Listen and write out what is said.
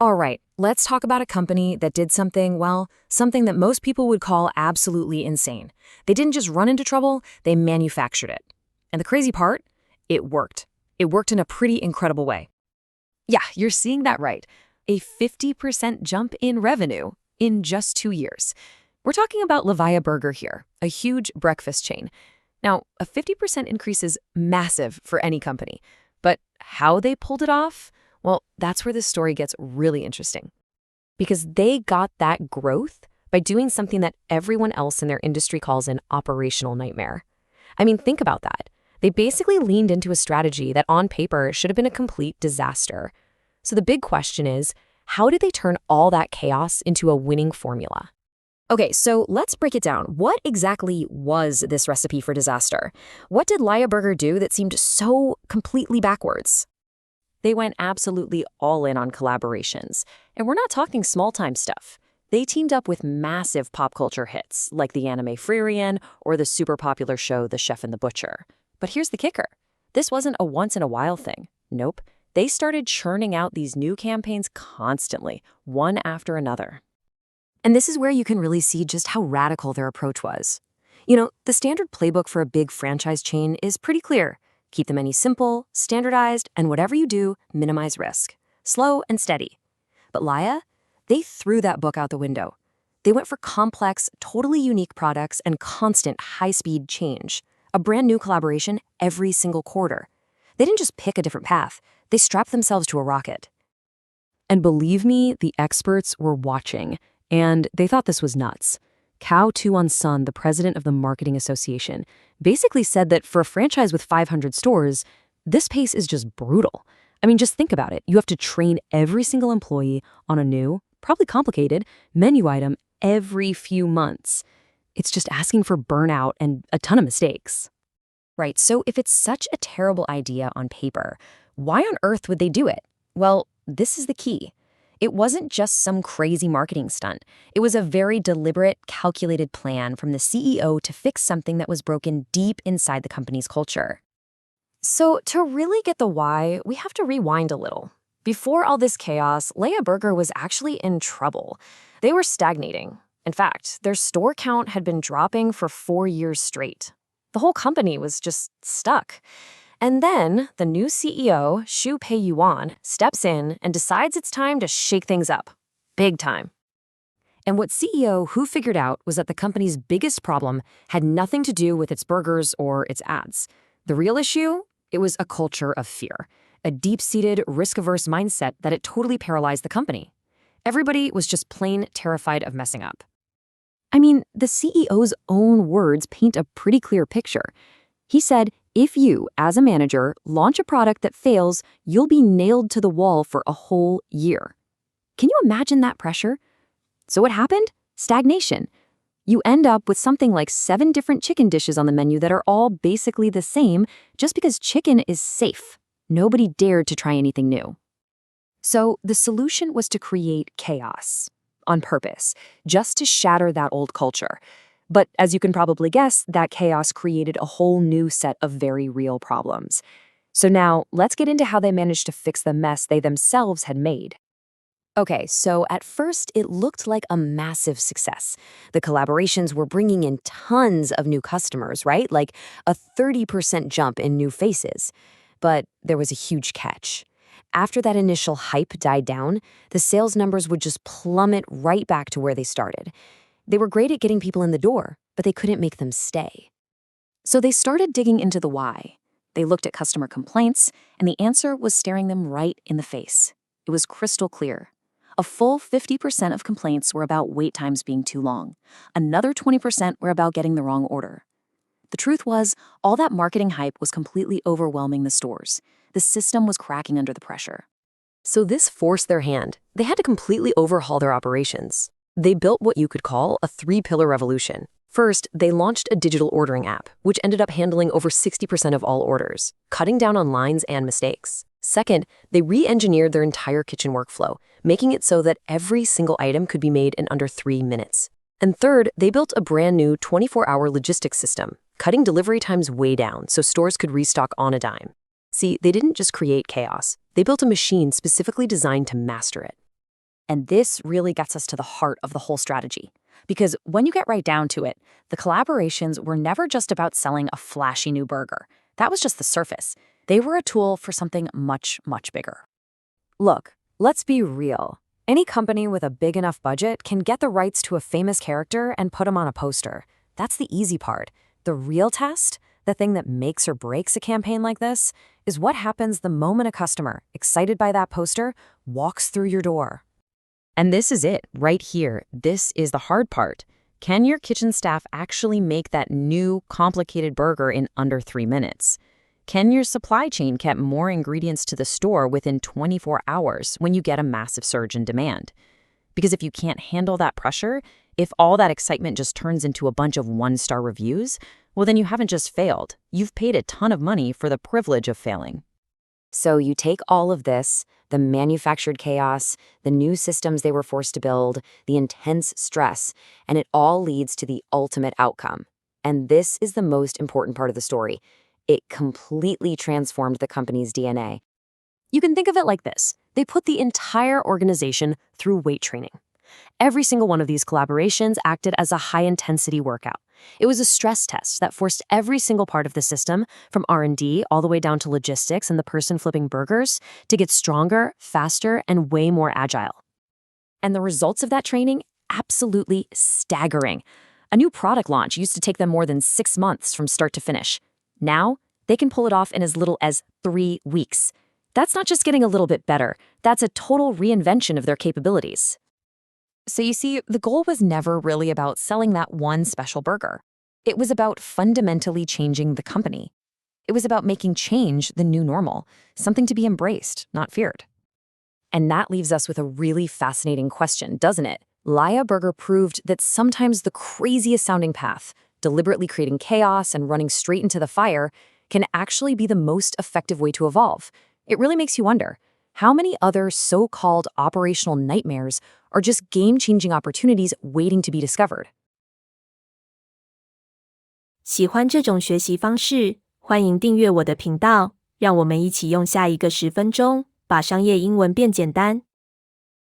All right, let's talk about a company that did something, well, something that most people would call absolutely insane. They didn't just run into trouble, they manufactured it. And the crazy part? It worked. It worked in a pretty incredible way. Yeah, you're seeing that right. A 50% jump in revenue in just 2 years. We're talking about Levia Burger here, a huge breakfast chain. Now, a 50% increase is massive for any company. But how they pulled it off? Well, that's where this story gets really interesting. Because they got that growth by doing something that everyone else in their industry calls an operational nightmare. I mean, think about that. They basically leaned into a strategy that on paper should have been a complete disaster. So the big question is, how did they turn all that chaos into a winning formula? Okay, so let's break it down. What exactly was this recipe for disaster? What did Levia Burger do that seemed so completely backwards? They went absolutely all in on collaborations. And we're not talking small-time stuff. They teamed up with massive pop culture hits, like the anime Frieren or the super popular show The Chef and the Butcher. But here's the kicker. This wasn't a once-in-a-while thing. Nope. They started churning out these new campaigns constantly, one after another. And this is where you can really see just how radical their approach was. You know, the standard playbook for a big franchise chain is pretty clear. Keep the menu simple, standardized, and whatever you do, minimize risk. Slow and steady. But Levia, they threw that book out the window. They went for complex, totally unique products and constant high-speed change. A brand new collaboration every single quarter. They didn't just pick a different path. They strapped themselves to a rocket. And believe me, the experts were watching, and they thought this was nuts. Cao Tuan-sun, the president of the Marketing Association, basically said that for a franchise with 500 stores, this pace is just brutal. I mean, just think about it. You have to train every single employee on a new, probably complicated, menu item every few months. It's just asking for burnout and a ton of mistakes. Right, so if it's such a terrible idea on paper, why on earth would they do it? Well, this is the key. It wasn't just some crazy marketing stunt. It was a very deliberate, calculated plan from the CEO to fix something that was broken deep inside the company's culture. So to really get the why, we have to rewind a little. Before all this chaos, Levia Burger was actually in trouble. They were stagnating. In fact, their store count had been dropping for 4 years straight. The whole company was just stuck. And then the new CEO, Xu Peiyuan, steps in and decides it's time to shake things up. Big time. And what CEO Hu figured out was that the company's biggest problem had nothing to do with its burgers or its ads. The real issue? It was a culture of fear. A deep-seated, risk-averse mindset that had totally paralyzed the company. Everybody was just plain terrified of messing up. I mean, the CEO's own words paint a pretty clear picture. He said, if you, as a manager, launch a product that fails, you'll be nailed to the wall for a whole year. Can you imagine that pressure? So what happened? Stagnation. You end up with something like 7 different chicken dishes on the menu that are all basically the same just because chicken is safe. Nobody dared to try anything new. So the solution was to create chaos. On purpose, just to shatter that old culture. But as you can probably guess, that chaos created a whole new set of very real problems. So now, let's get into how they managed to fix the mess they themselves had made. Okay, so at first, it looked like a massive success. The collaborations were bringing in tons of new customers, right? Like a 30% jump in new faces. But there was a huge catch. After that initial hype died down, the sales numbers would just plummet right back to where they started. They were great at getting people in the door, but they couldn't make them stay. So they started digging into the why. They looked at customer complaints, and the answer was staring them right in the face. It was crystal clear. A full 50% of complaints were about wait times being too long. Another 20% were about getting the wrong order. The truth was, all that marketing hype was completely overwhelming the stores. The system was cracking under the pressure. So this forced their hand. They had to completely overhaul their operations. They built what you could call a 3-pillar revolution. First, they launched a digital ordering app, which ended up handling over 60% of all orders, cutting down on lines and mistakes. Second, they re-engineered their entire kitchen workflow, making it so that every single item could be made in under 3 minutes. And third, they built a brand new 24-hour logistics system, cutting delivery times way down so stores could restock on a dime. See, they didn't just create chaos. They built a machine specifically designed to master it. And this really gets us to the heart of the whole strategy. Because when you get right down to it, the collaborations were never just about selling a flashy new burger. That was just the surface. They were a tool for something much, much bigger. Look, let's be real. Any company with a big enough budget can get the rights to a famous character and put him on a poster. That's the easy part. The real test, the thing that makes or breaks a campaign like this, is what happens the moment a customer, excited by that poster, walks through your door. And this is it, right here. This is the hard part. Can your kitchen staff actually make that new, complicated burger in under 3 minutes? Can your supply chain get more ingredients to the store within 24 hours when you get a massive surge in demand? Because if you can't handle that pressure, if all that excitement just turns into a bunch of one-star reviews, well, then you haven't just failed. You've paid a ton of money for the privilege of failing. So you take all of this, the manufactured chaos, the new systems they were forced to build, the intense stress, and it all leads to the ultimate outcome. And this is the most important part of the story. It completely transformed the company's DNA. You can think of it like this. They put the entire organization through weight training. Every single one of these collaborations acted as a high-intensity workout. It was a stress test that forced every single part of the system, from R&D all the way down to logistics and the person flipping burgers, to get stronger, faster, and way more agile. And the results of that training? Absolutely staggering. A new product launch used to take them more than 6 months from start to finish. Now, they can pull it off in as little as 3 weeks. That's not just getting a little bit better. That's a total reinvention of their capabilities. So you see, the goal was never really about selling that one special burger. It was about fundamentally changing the company. It was about making change the new normal, something to be embraced, not feared. And that leaves us with a really fascinating question, doesn't it? Laya Burger proved that sometimes the craziest sounding path, deliberately creating chaos and running straight into the fire, can actually be the most effective way to evolve. It really makes you wonder, how many other so-called operational nightmares are just game-changing opportunities waiting to be discovered? 喜欢这种学习方式，欢迎订阅我的频道，让我们一起用下一个10分钟，把商业英文变简单。